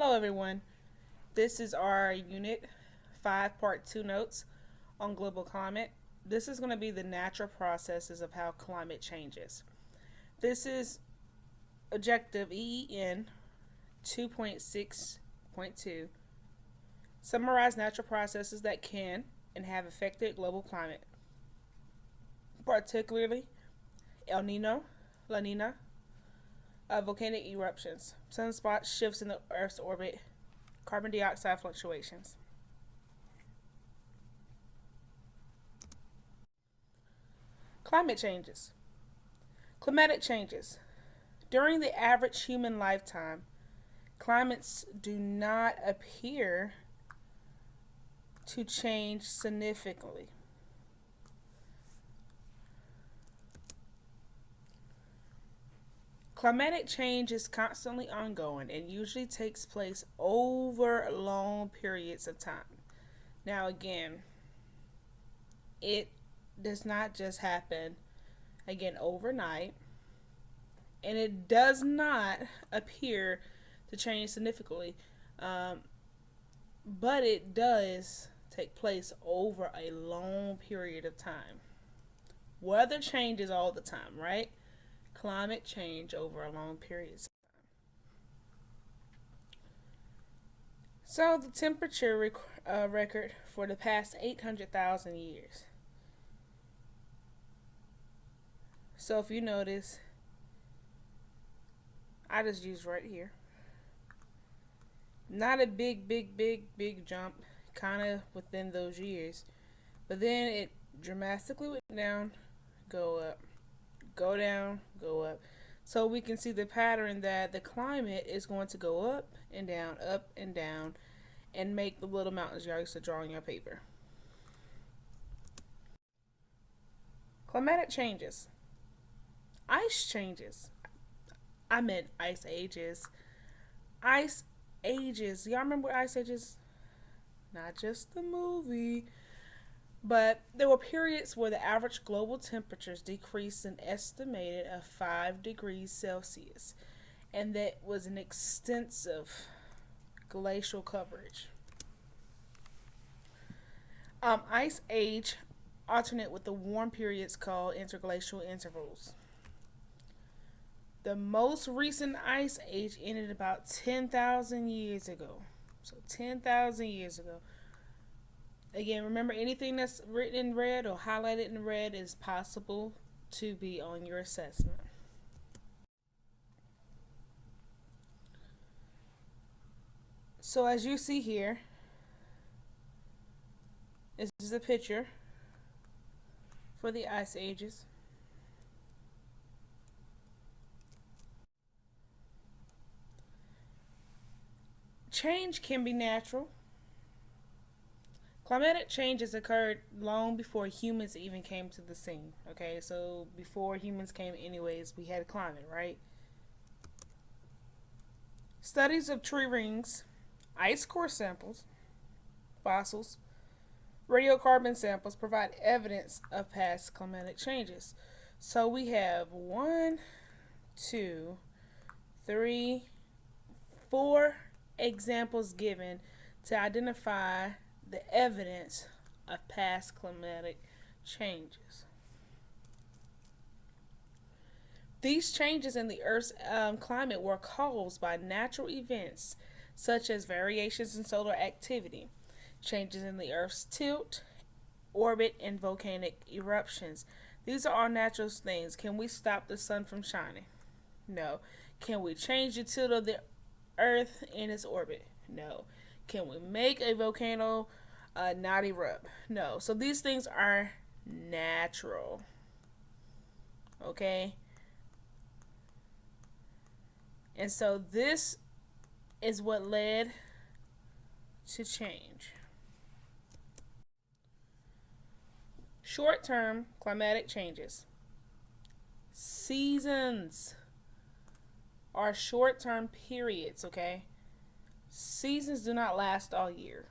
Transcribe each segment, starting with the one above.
Hello, everyone. This is our Unit 5 Part 2 notes on global climate. This is going to be the natural processes of how climate changes. This is Objective EEN 2.6.2. Summarize natural processes that can and have affected global climate, particularly El Nino, La Nina, volcanic eruptions, sunspot shifts in the Earth's orbit, carbon dioxide fluctuations. Climate changes. Climatic changes. During the average human lifetime, climates do not appear to change significantly. Climatic change is constantly ongoing and usually takes place over long periods of time. Now, again, it does not just happen overnight, and it does not appear to change significantly, but it does take place over a long period of time. Weather changes all the time, right? Climate change over a long period. So the temperature record for the past 800,000 years. So if you notice, I just used right here. Not a big jump, kind of within those years. But then it dramatically went down, go up, go down, go up. So we can see the pattern that the climate is going to go up and down, and make the little mountains y'all used to draw on your paper. Climatic changes. Ice changes. I meant ice ages. Ice ages. Y'all remember ice ages? Not just the movie. But there were periods where the average global temperatures decreased an estimated of 5 degrees Celsius. And that was an extensive glacial coverage. Ice age alternate with the warm periods called interglacial intervals. The most recent ice age ended about 10,000 years ago. So 10,000 years ago. Again, remember, anything that's written in red or highlighted in red is possible to be on your assessment. So as you see here, this is a picture for the ice ages. Change can be natural. Climatic changes occurred long before humans even came to the scene. Okay, so before humans came, anyways, we had a climate, right? Studies of tree rings, ice core samples, fossils, radiocarbon samples provide evidence of past climatic changes. So we have 1, 2, 3, 4 examples given to identify the evidence of past climatic changes. These changes in the Earth's climate were caused by natural events such as variations in solar activity, changes in the Earth's tilt, orbit, and volcanic eruptions. These are all natural things. Can we stop the sun from shining? No. Can we change the tilt of the Earth in its orbit? No. Can we make a volcano not erupt? No. So these things are natural. Okay? And so this is what led to change. Short-term climatic changes. Seasons are short-term periods, okay? Seasons do not last all year.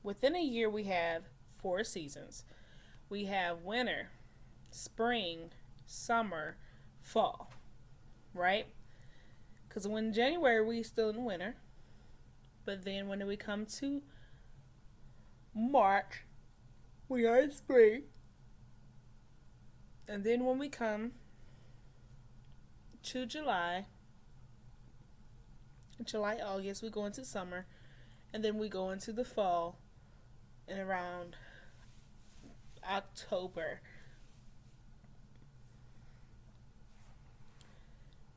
Within a year, we have 4 seasons. We have winter, spring, summer, fall, right? Because when January, we still in winter. But then when we come to March, we are in spring. And then when we come to August, we go into summer. And then we go into the fall and around October.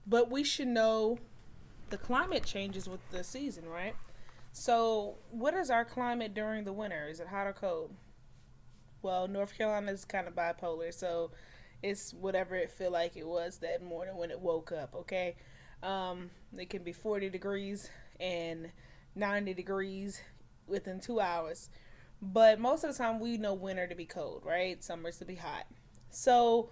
But we should know the climate changes with the season, right? So, what is our climate during the winter? Is it hot or cold? Well, North Carolina is kind of bipolar, so it's whatever it feel like it was that morning when it woke up. Okay, it can be 40 degrees and 90 degrees within 2 hours, but most of the time we know winter to be cold, right? Summers to be hot. So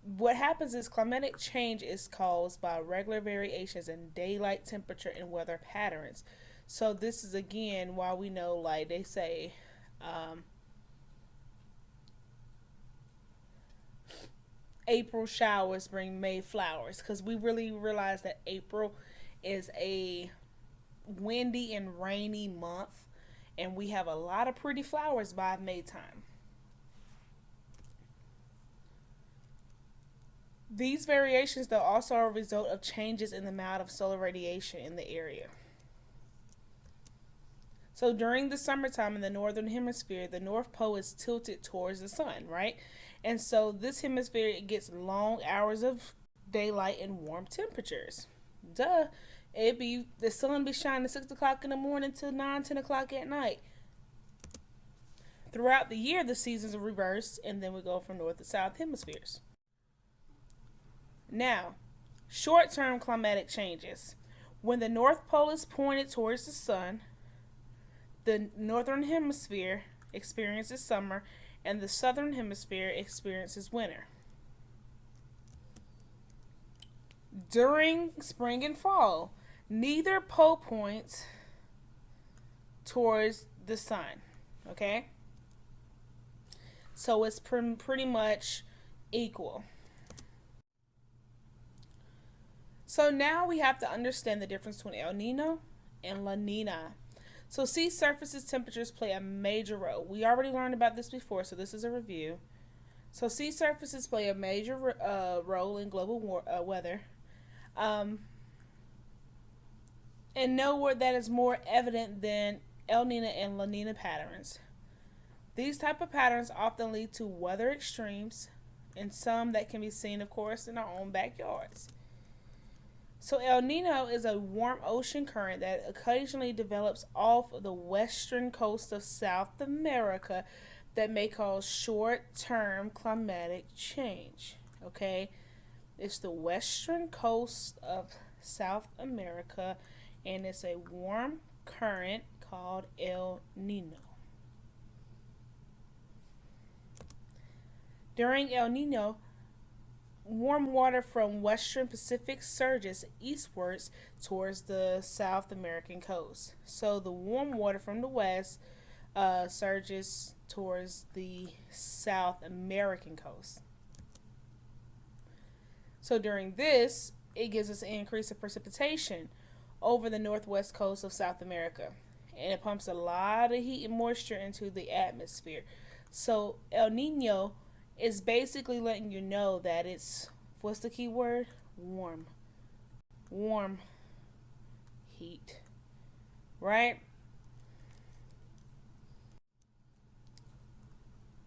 what happens is climatic change is caused by regular variations in daylight temperature and weather patterns. So this is again why we know, like they say, April showers bring May flowers, because we really realize that April is a windy and rainy month, and we have a lot of pretty flowers by May time. These variations, though, also are a result of changes in the amount of solar radiation in the area. So during the summertime in the northern hemisphere, the North Pole is tilted towards the sun, right? And so this hemisphere, it gets long hours of daylight and warm temperatures. Duh. It be the sun be shining 6 o'clock in the morning till 9, 10 o'clock at night. Throughout the year, the seasons are reversed, and then we go from north to south hemispheres. Now, short-term climatic changes. When the North Pole is pointed towards the sun, the northern hemisphere experiences summer, and the southern hemisphere experiences winter. During spring and fall, neither pole points towards the sun. Okay? So it's pretty much equal. So now we have to understand the difference between El Nino and La Nina. So sea surfaces temperatures play a major role. We already learned about this before, so this is a review. So sea surfaces play a major role in global weather. And nowhere that is more evident than El Nino and La Nina patterns. These type of patterns often lead to weather extremes, and some that can be seen, of course, in our own backyards. So El Nino is a warm ocean current that occasionally develops off the western coast of South America that may cause short-term climatic change. Okay? It's the western coast of South America, and it's a warm current called El Nino. During El Nino, warm water from western Pacific surges eastwards towards the South American coast. So the warm water from the west surges towards the South American coast. So during this, it gives us an increase of precipitation over the northwest coast of South America. And it pumps a lot of heat and moisture into the atmosphere. So El Nino is basically letting you know that it's, what's the key word? Warm. Warm heat. Right?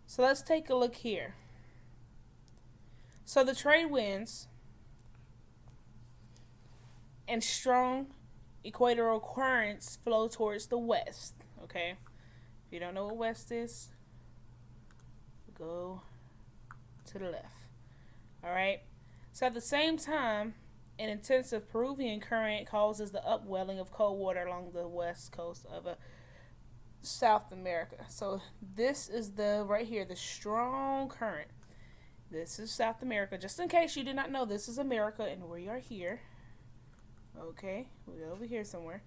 So let's take a look here. So the trade winds and strong equatorial currents flow towards the west. Okay? If you don't know what west is, go to the left. Alright? So at the same time, an intensive Peruvian current causes the upwelling of cold water along the west coast of South America. So this is right here, the strong current. This is South America. Just in case you did not know, this is America, and we are here. Okay, we're over here somewhere.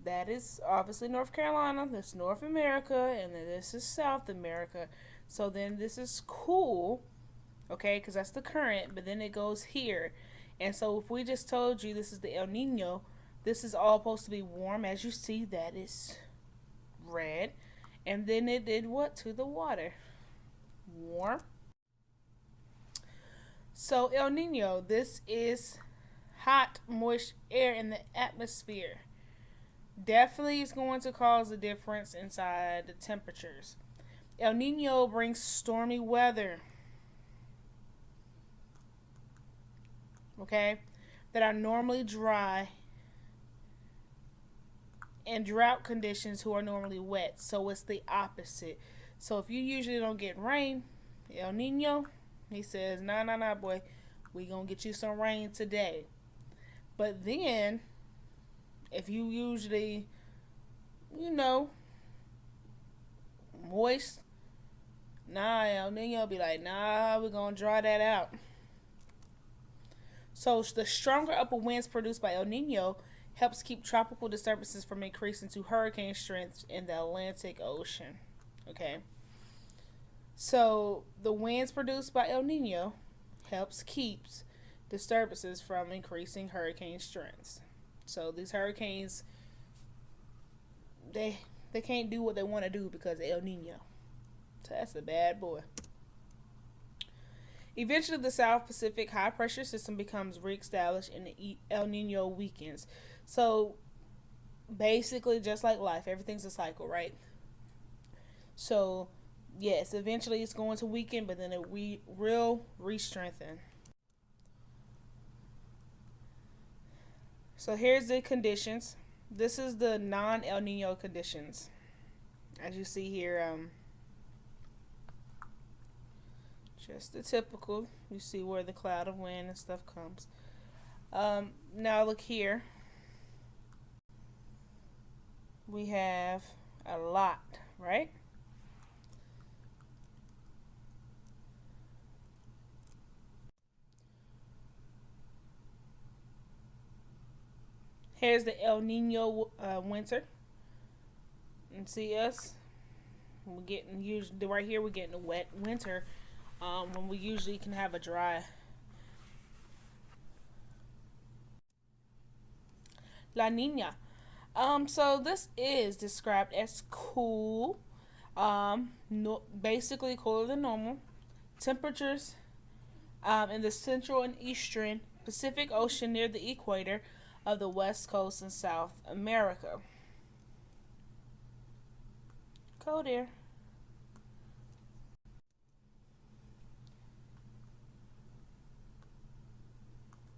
That is obviously North Carolina. That's North America, and then this is South America. So then this is cool, okay, because that's the current, but then it goes here. And so if we just told you this is the El Nino, This is all supposed to be warm. As you see, that is red. And then it did what to the water? Warm. So El Nino, this is hot, moist air in the atmosphere. Definitely is going to cause a difference inside the temperatures. El Nino brings stormy weather. Okay? That are normally dry and drought conditions who are normally wet. So it's the opposite. So if you usually don't get rain, El Nino, he says, nah, boy, we gonna get you some rain today. But then, if you usually, you know, moist, nah, El Nino be like, nah, we're gonna dry that out. So the stronger upper winds produced by El Nino helps keep tropical disturbances from increasing to hurricane strength in the Atlantic Ocean. Okay. So the winds produced by El Nino helps keeps disturbances from increasing hurricane strengths. So these hurricanes, they can't do what they want to do because of El Nino. So that's a bad boy. Eventually, the South Pacific high pressure system becomes reestablished and the El Nino weakens. So basically, just like life, everything's a cycle, right? So yes, eventually it's going to weaken, but then it will re-strengthen. So here's the conditions. This is the non-El Nino conditions. As you see here, just the typical. You see where the cloud of wind and stuff comes. Now look here. We have a lot, right? Here's the El Nino winter. And see us. We're getting usually right here. We're getting a wet winter when we usually can have a dry. La Nina. So this is described as cool. No, basically cooler than normal. Temperatures in the central and eastern Pacific Ocean near the equator of the West Coast and South America. Cold air.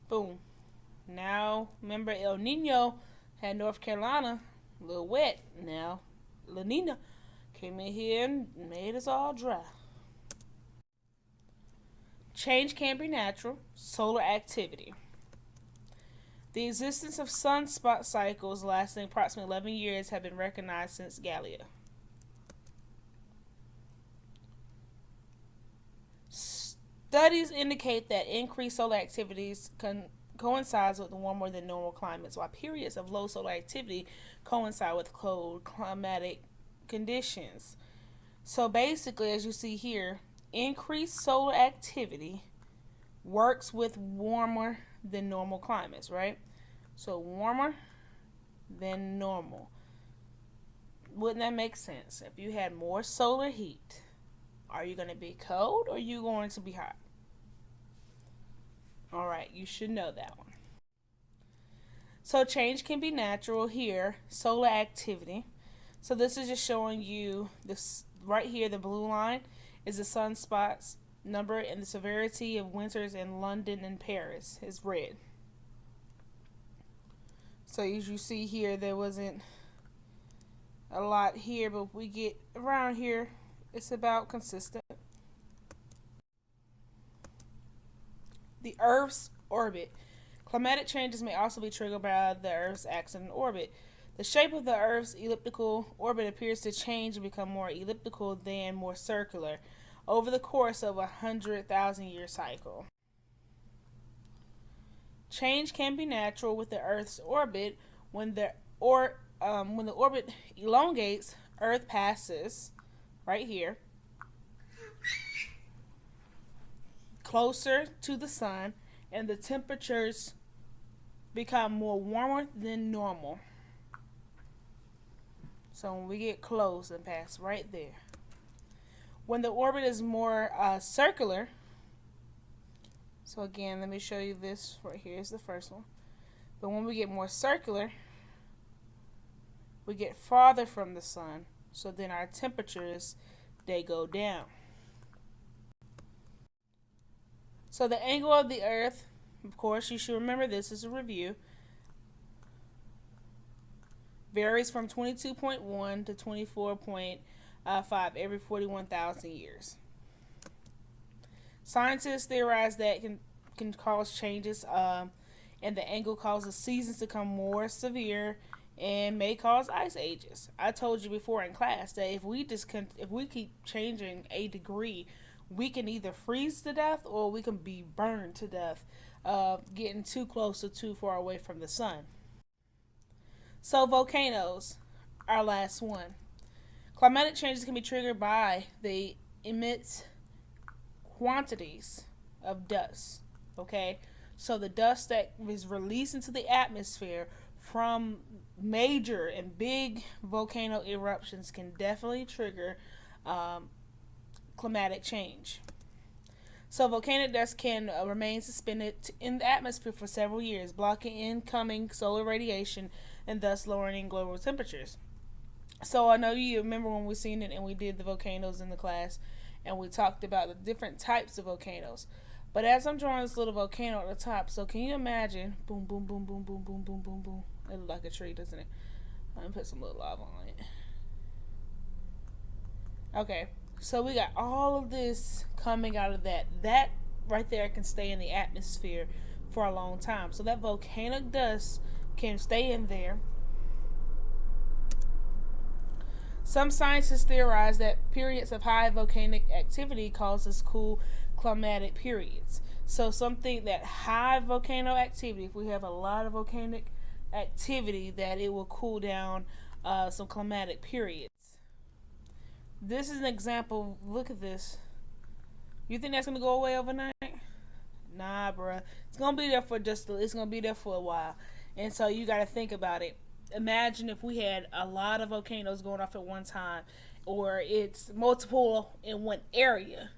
Boom. Now, remember El Nino had North Carolina a little wet. Now, La Nina came in here and made us all dry. Change can be natural. Solar activity. The existence of sunspot cycles lasting approximately 11 years have been recognized since Galileo. Studies indicate that increased solar activities coincides with warmer than normal climates, while periods of low solar activity coincide with cold climatic conditions. So basically, as you see here, increased solar activity works with warmer than normal climates, right? So warmer than normal. Wouldn't that make sense? If you had more solar heat, are you going to be cold or are you going to be hot? All right, you should know that one. So change can be natural here, solar activity. So this is just showing you this right here, the blue line is the sunspots number, and the severity of winters in London and Paris is red. So as you see here, there wasn't a lot here, but we get around here, it's about consistent. The Earth's orbit. Climatic changes may also be triggered by the Earth's axis in orbit. The shape of the Earth's elliptical orbit appears to change and become more elliptical than more circular over the course of a 100,000-year cycle. Change can be natural with the Earth's orbit. When the orbit elongates, Earth passes right here closer to the sun, and the temperatures become more warmer than normal. So when we get close and pass right there. When the orbit is more circular, so again, let me show you this right here is the first one. But when we get more circular, we get farther from the sun. So then our temperatures, they go down. So the angle of the Earth, of course, you should remember this as a review, varies from 22.1 to 24.5 every 41,000 years. Scientists theorize that can cause changes, and the angle causes seasons to become more severe and may cause ice ages. I told you before in class that if we keep changing a degree, we can either freeze to death or we can be burned to death, getting too close or too far away from the sun. So volcanoes, our last one. Climatic changes can be triggered by they emit quantities of dust. Okay, so the dust that is released into the atmosphere from major and big volcano eruptions can definitely trigger climatic change. So volcanic dust can remain suspended in the atmosphere for several years, blocking incoming solar radiation and thus lowering global temperatures. So I know you remember when we seen it and we did the volcanoes in the class and we talked about the different types of volcanoes. But as I'm drawing this little volcano at the top, so can you imagine? Boom, boom, boom, boom, boom, boom, boom, boom, boom. It looks like a tree, doesn't it? Let me put some little lava on it. Okay, so we got all of this coming out of that. That right there can stay in the atmosphere for a long time. So that volcanic dust can stay in there. Some scientists theorize that periods of high volcanic activity causes cool climatic periods. So something that high volcano activity, if we have a lot of volcanic activity, that it will cool down some climatic periods. This is an example. Look at this. You think that's gonna go away overnight? Nah, bruh. It's gonna be there for a while. And so you gotta think about it. Imagine if we had a lot of volcanoes going off at one time, or it's multiple in one area.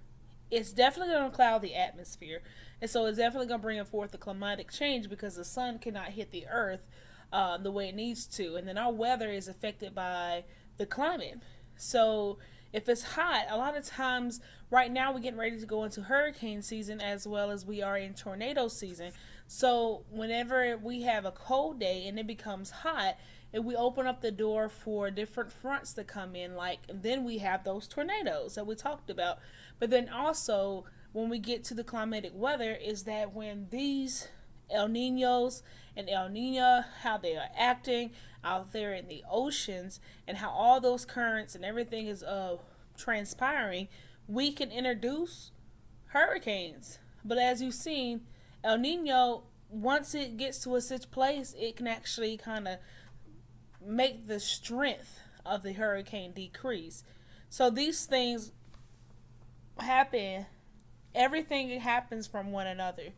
It's definitely going to cloud the atmosphere, and so it's definitely going to bring forth a climatic change because the sun cannot hit the earth the way it needs to, and then our weather is affected by the climate. So if it's hot, a lot of times right now we're getting ready to go into hurricane season as well as we are in tornado season. So whenever we have a cold day and it becomes hot, and we open up the door for different fronts to come in, like, and then we have those tornadoes that we talked about. But then also when we get to the climatic weather is that when these El Ninos and El Nina, how they are acting out there in the oceans and how all those currents and everything is transpiring, we can introduce hurricanes. But as you've seen, El Nino, once it gets to a such place, it can actually kind of make the strength of the hurricane decrease. So these things happen, everything happens from one another.